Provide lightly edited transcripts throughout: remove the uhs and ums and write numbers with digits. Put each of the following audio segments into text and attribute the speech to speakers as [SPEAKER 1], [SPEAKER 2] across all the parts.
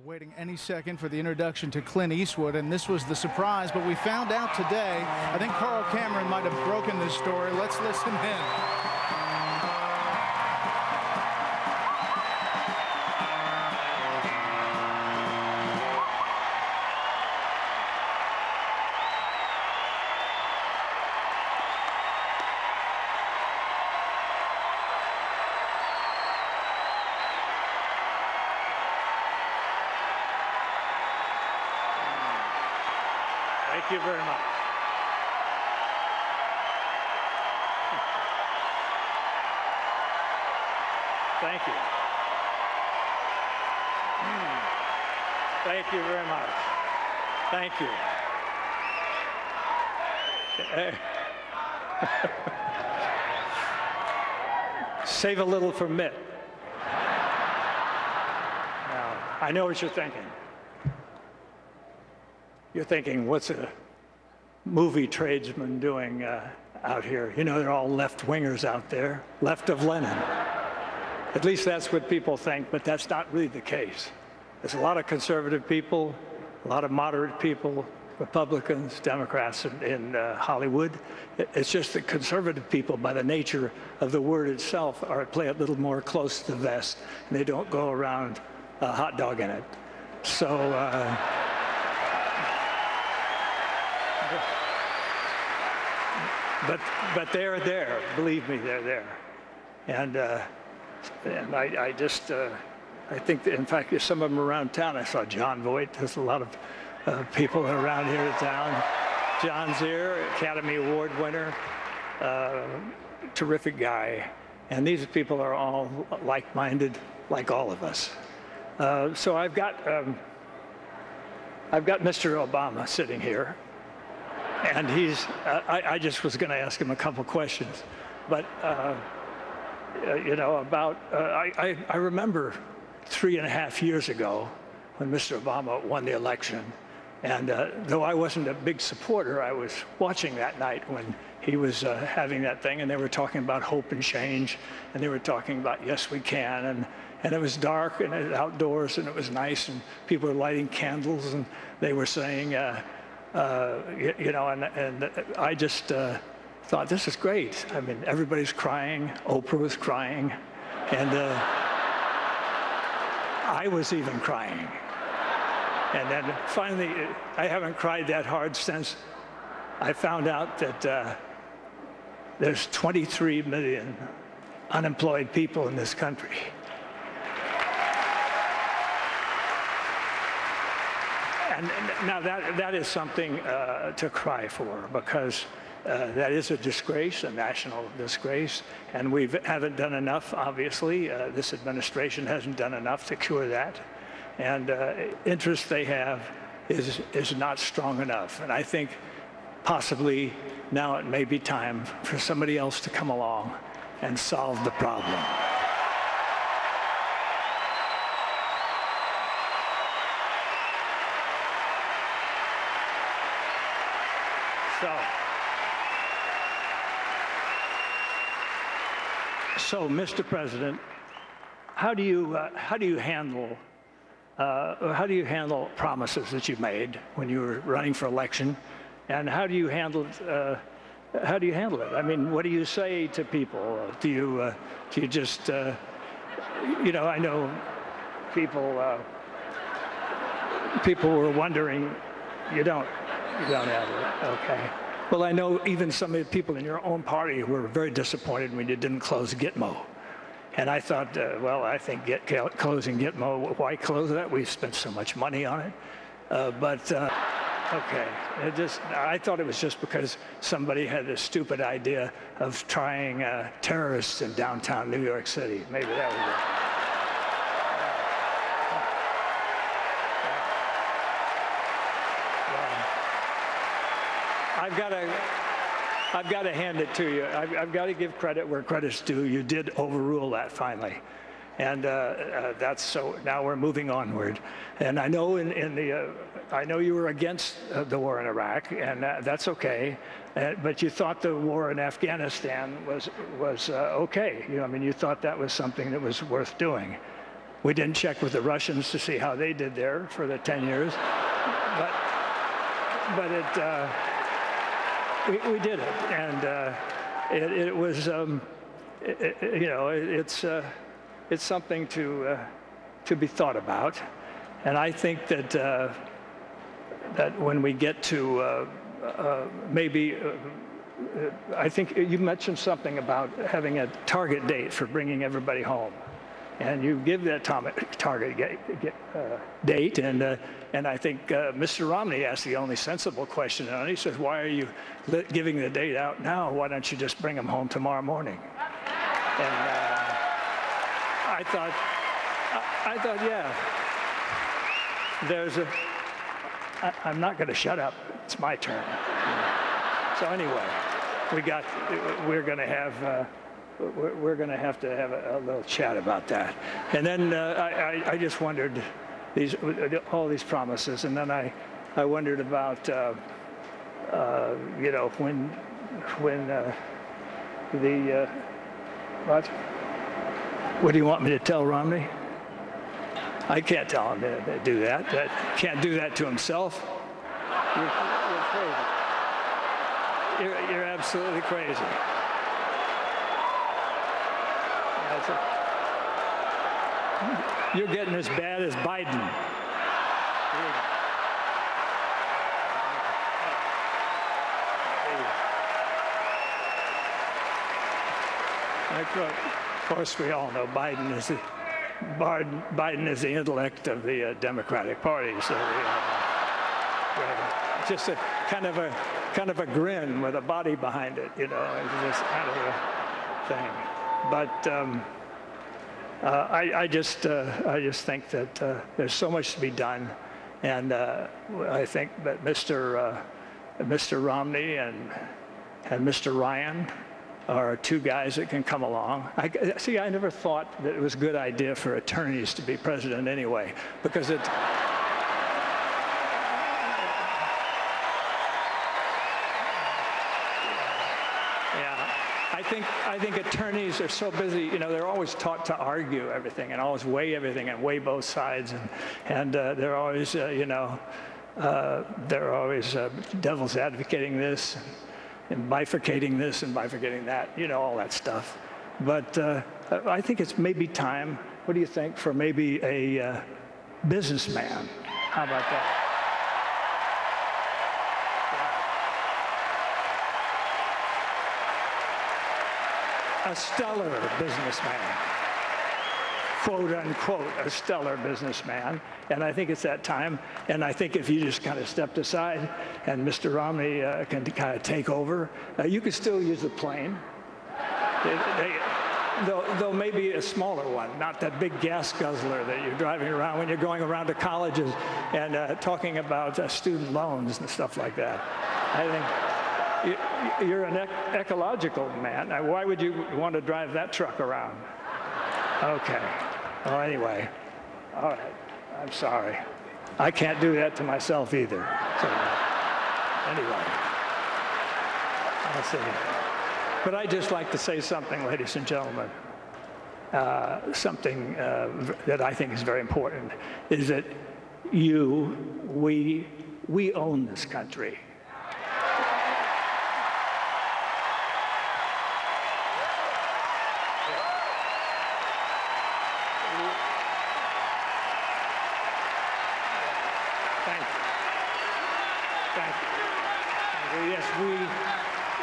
[SPEAKER 1] Waiting any second for the introduction to Clint Eastwood, and this was the surprise, but we found out today, I think Carl Cameron might have broken this story. Let's listen in.
[SPEAKER 2] Thank you very much. Thank you. Thank you very much. Thank you. Save a little for Mitt. Now, I know what you're thinking. You're thinking, what's a movie tradesman doing out here? You know, they're all left-wingers out there, left of Lenin. At least that's what people think, but that's not really the case. There's a lot of conservative people, a lot of moderate people, Republicans, Democrats in Hollywood. It's just that conservative people, by the nature of the word itself, play a little more close to the vest, and they don't go around hot dogging it. So. But they're there. Believe me, they're there. And I just, I think that, in fact, there's some of them around town. I saw John Voight. There's a lot of people around here in town. John's here, Academy Award winner, terrific guy. And these people are all like-minded, like all of us. So I've got Mr. Obama sitting here. And he's, I just was going to ask him a couple questions. But, you know, about, I remember 3.5 years ago when Mr. Obama won the election. And though I wasn't a big supporter, I was watching that night when he was having that thing. And they were talking about hope and change. And they were talking about, yes, we can. And it was dark and it was outdoors and it was nice. And people were lighting candles and they were saying, you know, and I just thought, this is great. I mean, everybody's crying. Oprah was crying. And I was even crying. And then finally, I haven't cried that hard since I found out that there's 23 million unemployed people in this country. And now that is something to cry for, because that is a disgrace, a national disgrace, and we haven't done enough, obviously. This administration hasn't done enough to cure that, and interest they have is not strong enough. And I think possibly now it may be time for somebody else to come along and solve the problem. So, Mr. President, how do you handle promises that you made when you were running for election, and how do you handle it? I mean, what do you say to people? Do you just you know? I know people were wondering. You don't have it, okay? Well, I know even some of the people in your own party were very disappointed when you didn't close Gitmo. And I thought, well, I think closing Gitmo, why close that? We've spent so much money on it. Okay, I thought it was just because somebody had a stupid idea of trying terrorists in downtown New York City. Maybe that was it. I've got to hand it to you. I've got to give credit where credit's due. You did overrule that finally. And that's so now we're moving onward. And I know I know you were against the war in Iraq, and that's okay. But you thought the war in Afghanistan was okay. I mean, you thought that was something that was worth doing. We didn't check with the Russians to see how they did there for the 10 years, but we did it, and it was, you know, it's something to be thought about, and I think that that when we get to maybe. I think you mentioned something about having a target date for bringing everybody home, and you give that target date, and I think Mr. Romney asked the only sensible question, and he says, "Why are you giving the date out now? Why don't you just bring them home tomorrow morning?" And I thought, yeah, there's a. I'm not going to shut up. It's my turn. So anyway. We're going to have to have a little chat about that, and then I just wondered all these promises, and then I wondered about you know, when the what do you want me to tell Romney? I can't tell him to do that. Can't do that to himself. You're crazy. You're absolutely crazy. You're getting as bad as Biden. Of course, we all know Biden is the intellect of the Democratic Party. So just a kind of a grin with a body behind it, you know, it's just kind of a thing. But I just think that there's so much to be done, and I think that Mr. Romney and Mr. Ryan are two guys that can come along. I never thought that it was a good idea for attorneys to be president anyway, because it. I think attorneys are so busy, you know, they're always taught to argue everything and always weigh everything and weigh both sides, and they're always, you know, they're always devil's advocating this and bifurcating this and bifurcating that, you know, all that stuff. But I think it's maybe time, what do you think, for maybe a businessman? How about that? A stellar businessman, quote unquote, a stellar businessman. And I think it's that time. And I think if you just kind of stepped aside and Mr. Romney can kind of take over, you could still use the plane. Though maybe a smaller one, not that big gas guzzler that you're driving around when you're going around to colleges and talking about student loans and stuff like that. I think. You're an ecological man. Now, why would you want to drive that truck around? Okay. Well, anyway. All right. I'm sorry. I can't do that to myself either. So, anyway. I'll see. But I'd just like to say something, ladies and gentlemen. Something that I think is very important is that we own this country.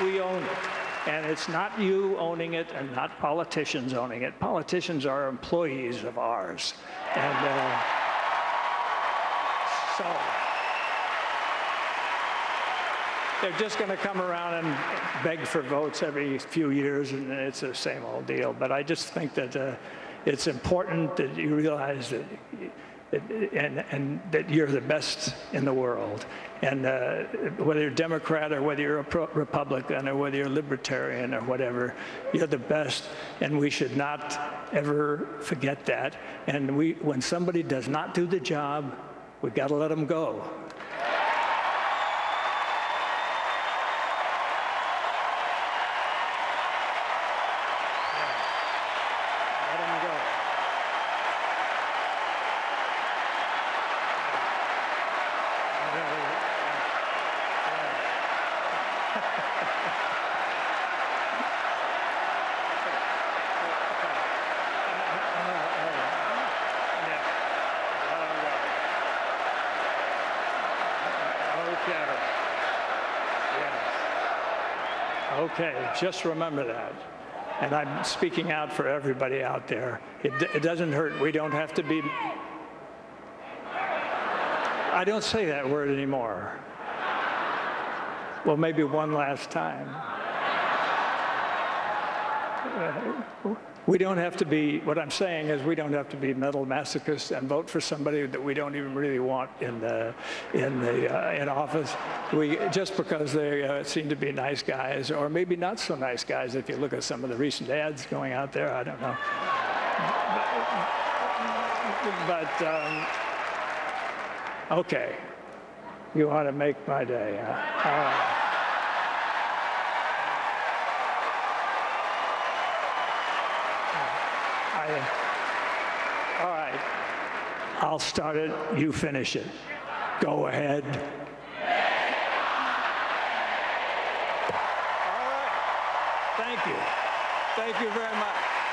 [SPEAKER 2] We own it. And it's not you owning it and not politicians owning it. Politicians are employees of ours. And so they're just going to come around and beg for votes every few years, and it's the same old deal. But I just think that it's important that you realize that and that you're the best in the world. And whether you're Democrat or whether you're a Republican or whether you're libertarian or whatever, you're the best, and we should not ever forget that. And when somebody does not do the job, we got to let them go. Okay, just remember that. And I'm speaking out for everybody out there. It doesn't hurt. We don't have to be. I don't say that word anymore. Well, maybe one last time. We don't have to be, what I'm saying is we don't have to be mental masochists and vote for somebody that we don't even really want in office. Just because they seem to be nice guys, or maybe not so nice guys if you look at some of the recent ads going out there, I don't know. But okay, you want to make my day, huh? All right. All right, I'll start it, you finish it. Go ahead. All right, thank you. Thank you very much.